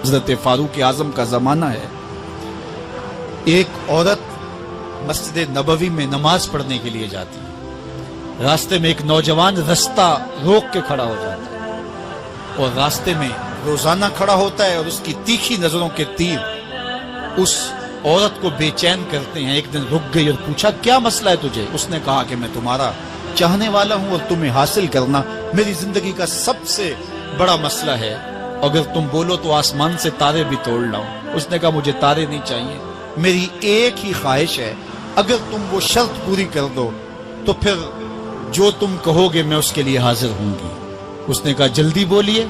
حضرت فاروق اعظم کا زمانہ ہے، ایک عورت مسجد نبوی میں نماز پڑھنے کے لیے جاتی ہے، راستے میں ایک نوجوان رستہ روک کے کھڑا ہو جاتا ہے اور راستے میں روزانہ کھڑا ہوتا ہے اور اس کی تیکھی نظروں کے تیر اس عورت کو بے چین کرتے ہیں۔ ایک دن رک گئی اور پوچھا کیا مسئلہ ہے تجھے؟ اس نے کہا کہ میں تمہارا چاہنے والا ہوں اور تمہیں حاصل کرنا میری زندگی کا سب سے بڑا مسئلہ ہے، اگر تم بولو تو آسمان سے تارے بھی توڑ لاؤں۔ اس نے کہا مجھے تارے نہیں چاہیے، میری ایک ہی خواہش ہے، اگر تم وہ شرط پوری کر دو تو پھر جو تم کہو گے میں اس کے لیے حاضر ہوں گی۔ اس نے کہا جلدی بولیے،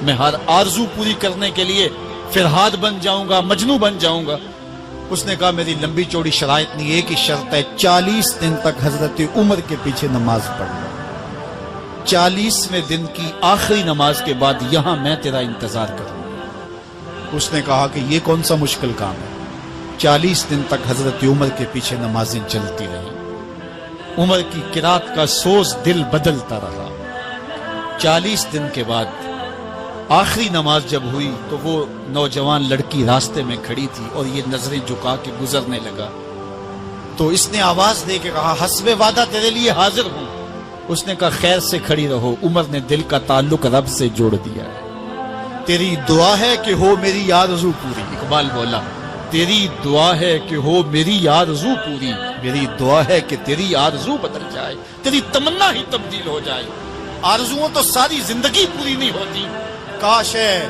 میں ہر آرزو پوری کرنے کے لیے فرہاد بن جاؤں گا، مجنوں بن جاؤں گا۔ اس نے کہا میری لمبی چوڑی شرائط نہیں، ایک ہی شرط ہے، 40 دن تک حضرت عمر کے پیچھے نماز پڑھنا، 40ویں دن کی آخری نماز کے بعد یہاں میں تیرا انتظار کروں گا۔ اس نے کہا کہ یہ کون سا مشکل کام ہے۔ 40 دن تک حضرت عمر کے پیچھے نمازیں چلتی رہیں، عمر کی قرات کا سوز دل بدلتا رہا۔ 40 دن کے بعد آخری نماز جب ہوئی تو وہ نوجوان لڑکی راستے میں کھڑی تھی اور یہ نظریں جھکا کے گزرنے لگا، تو اس نے آواز دے کے کہا حسب وعدہ تیرے لیے حاضر ہوں۔ اس نے کہا خیر سے کھڑی رہو، عمر نے دل کا تعلق رب سے جوڑ دیا ہے، تیری دعا ہے کہ ہو میری آرزو پوری۔ اقبال بولا تیری دعا ہے کہ ہو میری آرزو پوری، میری دعا ہے کہ تیری آرزو بدل جائے، تیری تمنا ہی تبدیل ہو جائے۔ آرزوؤں تو ساری زندگی پوری نہیں ہوتی، کاش ہے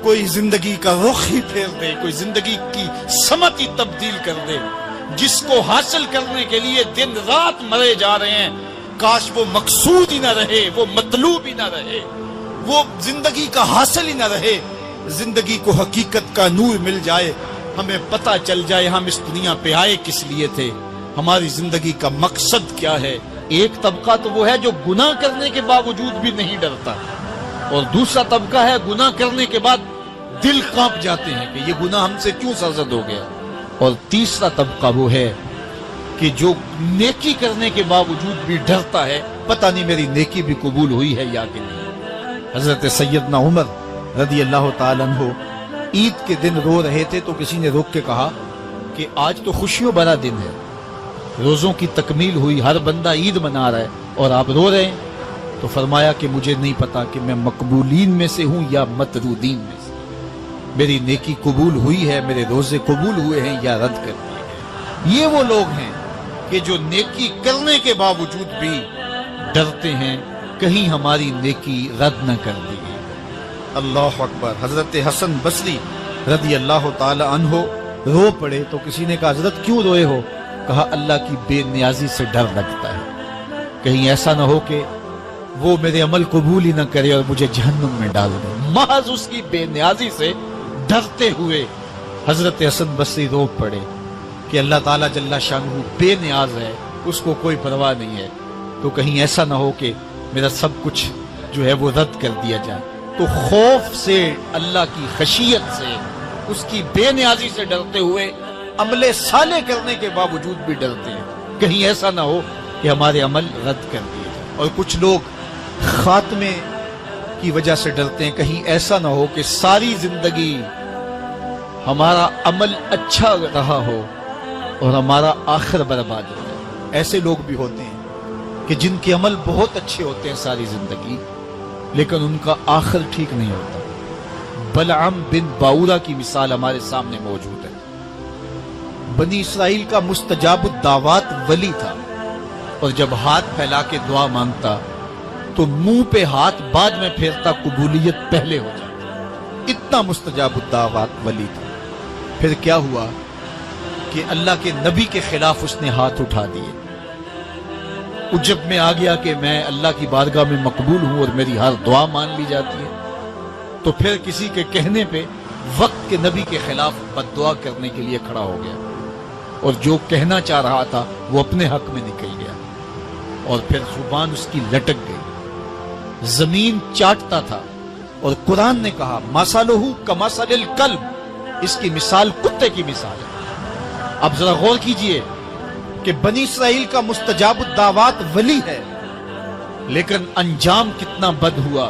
کوئی زندگی کا رخ ہی پھیر دے، کوئی زندگی کی سمت ہی تبدیل کر دے۔ جس کو حاصل کرنے کے لیے دن رات مرے جا رہے ہیں، کاش وہ مقصود ہی نہ رہے، وہ مطلوب ہی نہ رہے، وہ زندگی کا حاصل ہی نہ رہے، زندگی کو حقیقت کا نور مل جائے، ہمیں پتہ چل جائے ہم اس دنیا پہ آئے کس لیے تھے، ہماری زندگی کا مقصد کیا ہے۔ ایک طبقہ تو وہ ہے جو گناہ کرنے کے باوجود بھی نہیں ڈرتا، اور دوسرا طبقہ ہے گناہ کرنے کے بعد دل کانپ جاتے ہیں کہ یہ گناہ ہم سے کیوں سرزد ہو گیا، اور تیسرا طبقہ وہ ہے کہ جو نیکی کرنے کے باوجود بھی ڈرتا ہے، پتہ نہیں میری نیکی بھی قبول ہوئی ہے یا کہ نہیں۔ حضرت سیدنا عمر رضی اللہ تعالیٰ عنہ عید کے دن رو رہے تھے تو کسی نے روک کے کہا کہ آج تو خوشیوں بھرا دن ہے، روزوں کی تکمیل ہوئی، ہر بندہ عید منا رہا ہے اور آپ رو رہے ہیں۔ تو فرمایا کہ مجھے نہیں پتا کہ میں مقبولین میں سے ہوں یا مطرودین میں سے، میری نیکی قبول ہوئی ہے، میرے روزے قبول ہوئے ہیں یا رد کر دیے گئے۔ یہ وہ لوگ ہیں کہ جو نیکی کرنے کے باوجود بھی ڈرتے ہیں کہیں ہماری نیکی رد نہ کر دی گئی۔ اللہ اکبر۔ حضرت حسن بصری رضی اللہ تعالی عنہ رو پڑے تو کسی نے کہا حضرت کیوں روئے ہو؟ کہا اللہ کی بے نیازی سے ڈر لگتا ہے، کہیں ایسا نہ ہو کہ وہ میرے عمل قبول ہی نہ کرے اور مجھے جہنم میں ڈال دے۔ محض اس کی بے نیازی سے ڈرتے ہوئے حضرت حسن بصری رو پڑے کہ اللہ تعالیٰ جل شانہ بے نیاز ہے، اس کو کوئی پرواہ نہیں ہے، تو کہیں ایسا نہ ہو کہ میرا سب کچھ جو ہے وہ رد کر دیا جائے۔ تو خوف سے، اللہ کی خشیت سے، اس کی بے نیازی سے ڈرتے ہوئے عمل صالح کرنے کے باوجود بھی ڈرتے ہیں، کہیں ایسا نہ ہو کہ ہمارے عمل رد کر دیے جائیں۔ اور کچھ لوگ خاتمے کی وجہ سے ڈرتے ہیں، کہیں ایسا نہ ہو کہ ساری زندگی ہمارا عمل اچھا رہا ہو اور ہمارا آخر برباد ہو جائے۔ ایسے لوگ بھی ہوتے ہیں کہ جن کے عمل بہت اچھے ہوتے ہیں ساری زندگی، لیکن ان کا آخر ٹھیک نہیں ہوتا۔ بلعام بن باورہ کی مثال ہمارے سامنے موجود ہے۔ بنی اسرائیل کا مستجاب الدعوات ولی تھا، اور جب ہاتھ پھیلا کے دعا مانگتا تو منہ پہ ہاتھ بعد میں پھیرتا، قبولیت پہلے ہو جاتی، اتنا مستجاب الدعوات ولی تھا۔ پھر کیا ہوا کہ اللہ کے نبی کے خلاف اس نے ہاتھ اٹھا دیے، عجب میں آ گیا کہ میں اللہ کی بارگاہ میں مقبول ہوں اور میری ہر دعا مان لی جاتی ہے۔ تو پھر کسی کے کہنے پہ وقت کے نبی کے خلاف بد دعا کرنے کے لیے کھڑا ہو گیا، اور جو کہنا چاہ رہا تھا وہ اپنے حق میں نکل گیا، اور پھر زبان اس کی لٹک گئی، زمین چاٹتا تھا، اور قرآن نے کہا مَثَلُهُ كَمَثَلِ الْكَلْبِ، اس کی مثال کتے کی مثال ہے۔ اب ذرا غور کیجئے کہ بنی اسرائیل کا مستجاب الدعوات ولی ہے، لیکن انجام کتنا بد ہوا